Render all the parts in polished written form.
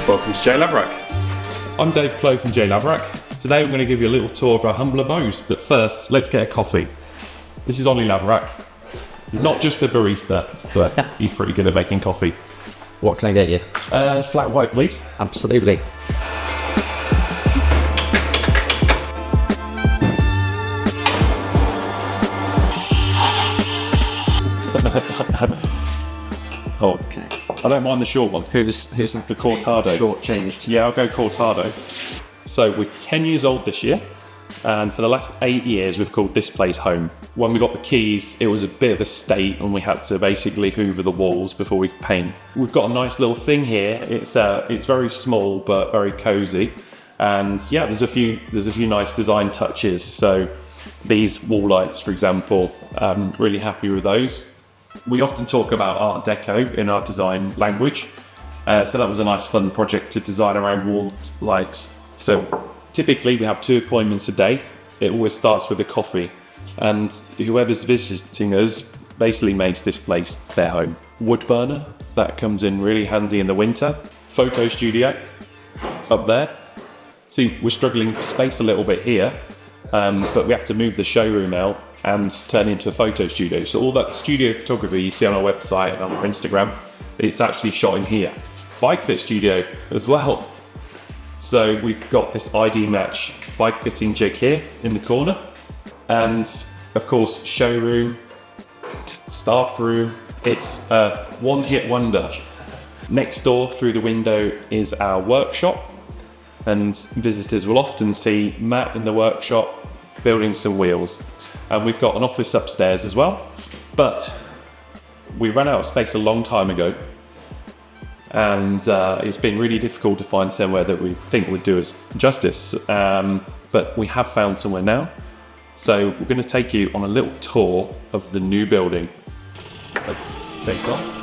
Welcome to J.Laverack. I'm Dave Clow from J.Laverack. Today we're going to give you a little tour of our humble abodes, but first let's get a coffee. This is Ollie Laverack. He's not just a barista, but he's pretty good at making coffee. What can I get you? Flat white, please. Absolutely. Oh, okay. I don't mind the short one. Who's the Cortado? Short changed. Yeah, I'll go Cortado. So we're 10 years old this year, and for the last 8 years we've called this place home. When we got the keys, it was a bit of a state and we had to basically hoover the walls before we could paint. We've got a nice little thing here. It's very small but very cozy, and yeah, there's a few nice design touches. So these wall lights, for example, I'm really happy with those. We often talk about Art Deco in our design language, so that was a nice fun project to design around wall lights. So typically we have 2 appointments a day. It always starts with a coffee, and whoever's visiting us basically makes this place their home. Wood burner, that comes in really handy in the winter. Photo studio up there. See, we're struggling for space a little bit here, but we have to move the showroom out and turn it into a photo studio. So all that studio photography you see on our website and on our Instagram, it's actually shot in here. Bike fit studio as well. So we've got this ID match bike fitting jig here in the corner. And of course, showroom, staff room, it's a one-hit wonder. Next door through the window is our workshop, and visitors will often see Matt in the workshop building some wheels. And we've got an office upstairs as well, but we ran out of space a long time ago, and it's been really difficult to find somewhere that we think would do us justice, but we have found somewhere now. So we're going to take you on a little tour of the new building. Take off.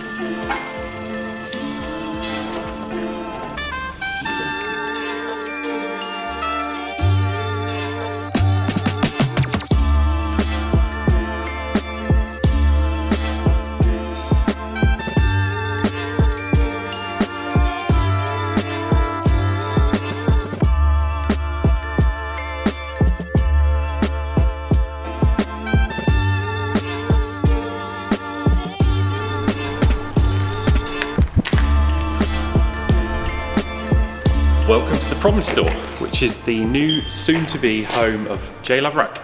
Welcome to the Provender Store, which is the new soon-to-be home of J.Laverack.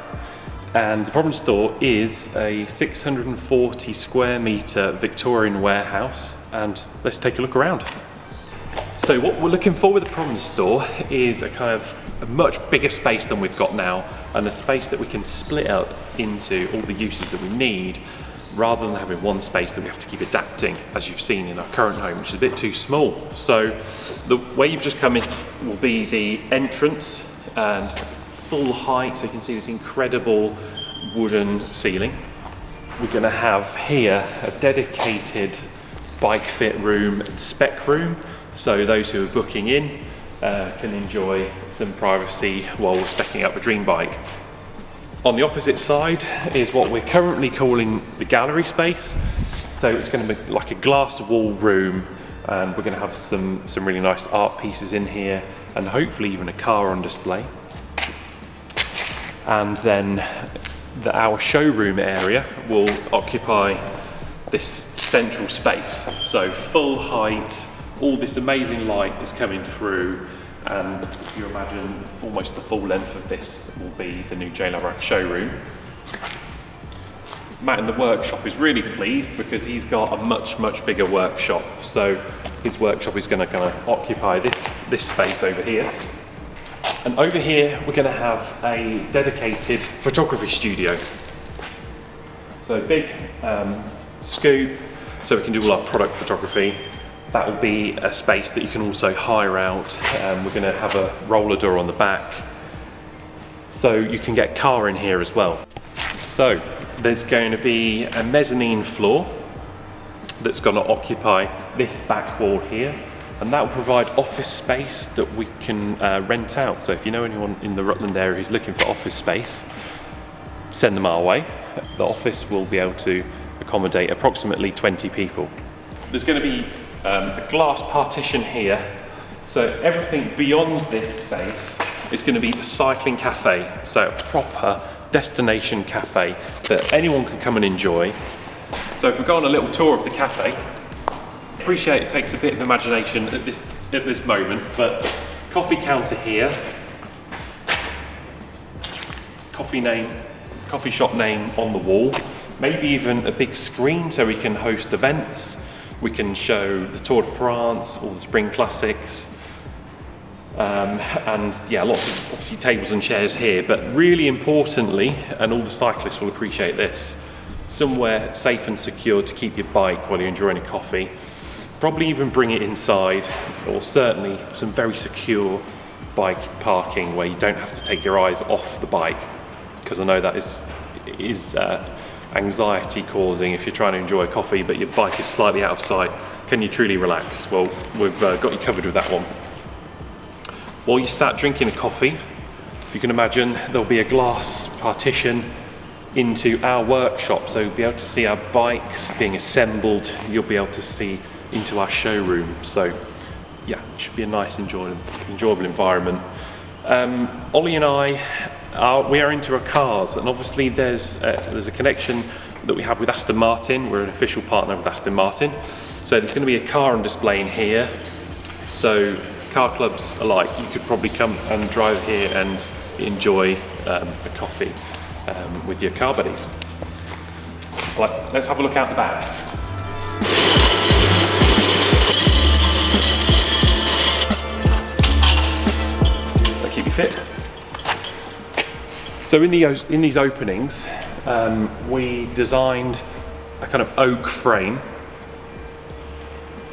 And the Provender Store is a 640 square metre Victorian warehouse, and let's take a look around. So what we're looking for with the Provender Store is a much bigger space than we've got now, and a space that we can split up into all the uses that we need, rather than having one space that we have to keep adapting, as you've seen in our current home, which is a bit too small. So the way you've just come in will be the entrance, and full height, so you can see this incredible wooden ceiling. We're going to have here a dedicated bike fit room and spec room, so those who are booking in can enjoy some privacy while we're specking up a dream bike. On the opposite side is what we're currently calling the gallery space. So it's going to be like a glass wall room, and we're going to have some really nice art pieces in here, and hopefully even a car on display. And then our showroom area will occupy this central space. So full height, all this amazing light is coming through, and if you imagine almost the full length of this will be the new J.Laverack showroom. Matt in the workshop is really pleased because he's got a much bigger workshop. So his workshop is going to occupy this space over here. And over here we're going to have a dedicated photography studio. So big scoop, so we can do all our product photography. That will be a space that you can also hire out. We're going to have a roller door on the back, so you can get a car in here as well. So there's going to be a mezzanine floor that's going to occupy this back wall here, and that will provide office space that we can rent out. So if you know anyone in the Rutland area who's looking for office space, send them our way. The office will be able to accommodate approximately 20 people. There's going to be a glass partition here So everything beyond this space is going to be a cycling cafe, so a proper destination cafe that anyone can come and enjoy. So if we go on a little tour of the cafe, I appreciate it takes a bit of imagination at this moment, but coffee counter here, coffee shop name on the wall, maybe even a big screen so we can host events. We can show the Tour de France, all the spring classics, and yeah, lots of obviously tables and chairs here, but really importantly, and all the cyclists will appreciate this, somewhere safe and secure to keep your bike while you're enjoying a coffee. Probably even bring it inside, or certainly some very secure bike parking where you don't have to take your eyes off the bike, because I know that is anxiety causing if you're trying to enjoy a coffee but your bike is slightly out of sight. Can you truly relax? Well, we've got you covered with that one. While you sat drinking a coffee, if you can imagine, there'll be a glass partition into our workshop, so you'll be able to see our bikes being assembled. You'll be able to see into our showroom. So yeah, it should be a nice, enjoyable environment. Ollie and I, we are into our cars, and obviously there's a connection that we have with Aston Martin. We're an official partner with Aston Martin. So there's going to be a car on display in here. So car clubs alike, you could probably come and drive here and enjoy a coffee with your car buddies. Right, let's have a look out the back. That'll keep you fit. So in these openings, we designed a kind of oak frame,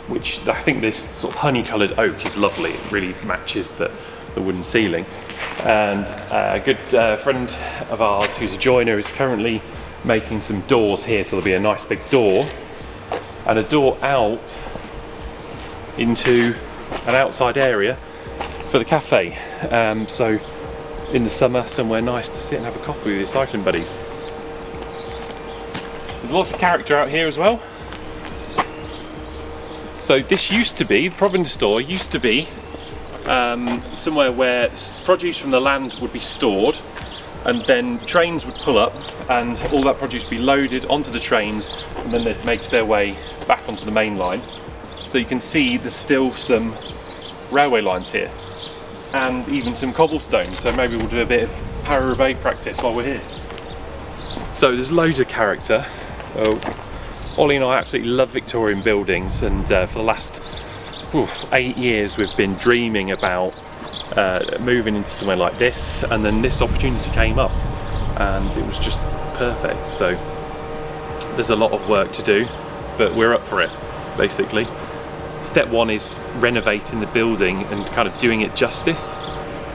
which I think this sort of honey-coloured oak is lovely. It really matches the wooden ceiling. And a good friend of ours who's a joiner is currently making some doors here, so there'll be a nice big door and a door out into an outside area for the cafe. So in the summer, somewhere nice to sit and have a coffee with your cycling buddies. There's lots of character out here as well. So this used to be, the Provender Store used to be somewhere where produce from the land would be stored, and then trains would pull up and all that produce would be loaded onto the trains, and then they'd make their way back onto the main line. So you can see there's still some railway lines here and even some cobblestone, so maybe we'll do a bit of para-roubaix practice while we're here. So there's loads of character. Ollie and I absolutely love Victorian buildings, and for the last 8 years we've been dreaming about moving into somewhere like this, and then this opportunity came up and it was just perfect. So there's a lot of work to do, but we're up for it basically. Step one is renovating the building and kind of doing it justice.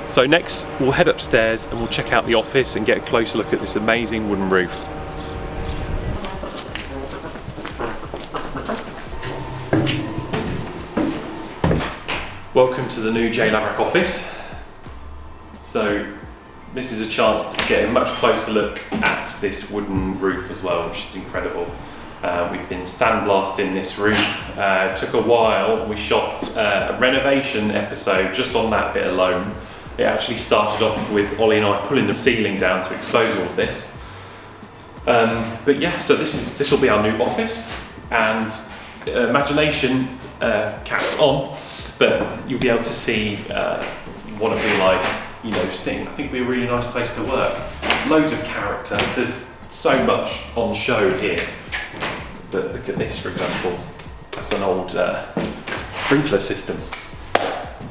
So next we'll head upstairs and we'll check out the office and get a closer look at this amazing wooden roof. Welcome to the new J.Laverack office. So this is a chance to get a much closer look at this wooden roof as well, which is incredible. We've been sandblasting this roof. It took a while. We shot a renovation episode just on that bit alone. It actually started off with Ollie and I pulling the ceiling down to expose all of this. But yeah, so this will be our new office, and imagination caps on, but you'll be able to see what it'll be like, you know, sitting. I think it'll be a really nice place to work. Loads of character. There's so much on show here. But look at this, for example. That's an old sprinkler system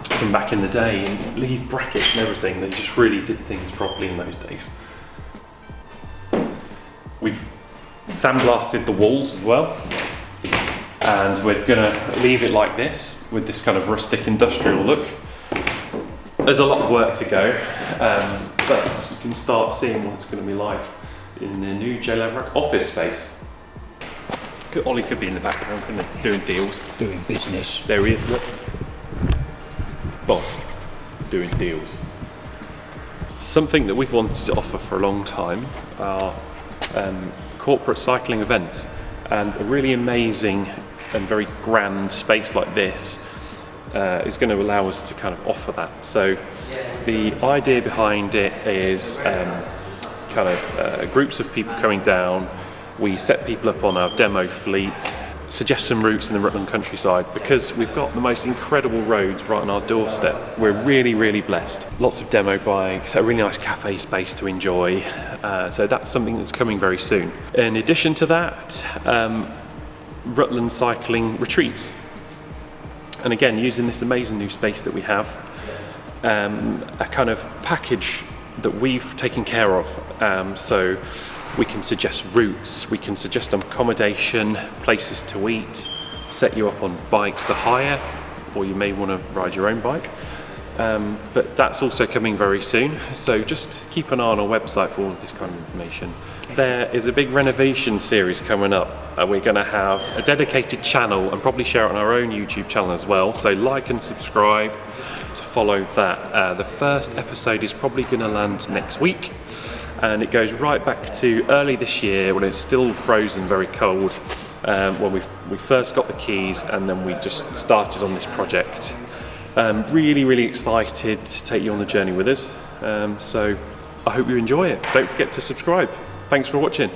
from back in the day, and lead brackets and everything. They just really did things properly in those days. We've sandblasted the walls as well, and we're gonna leave it like this with this kind of rustic industrial look. There's a lot of work to go, but you can start seeing what it's going to be like in the new J.Laverack office space. Ollie could be in the background, couldn't he? Doing deals. Doing business. There he is, look. Boss, doing deals. Something that we've wanted to offer for a long time are corporate cycling events, and a really amazing and very grand space like this is going to allow us to kind of offer that. So the idea behind it is groups of people coming down. We set people up on our demo fleet, suggest some routes in the Rutland countryside, because we've got the most incredible roads right on our doorstep. We're really, really blessed. Lots of demo bikes, a really nice cafe space to enjoy. So that's something that's coming very soon. In addition to that, Rutland cycling retreats. And again, using this amazing new space that we have, a kind of package that we've taken care of. So we can suggest routes, we can suggest accommodation, places to eat, set you up on bikes to hire, or you may want to ride your own bike. But that's also coming very soon, so just keep an eye on our website for all of this kind of information. There is a big renovation series coming up, and we're going to have a dedicated channel and probably share it on our own YouTube channel as well, so like and subscribe to follow that. The first episode is probably going to land next week, and it goes right back to early this year when it's still frozen, very cold, when we first got the keys, and then we just started on this project. Really, really excited to take you on the journey with us. So I hope you enjoy it. Don't forget to subscribe. Thanks for watching.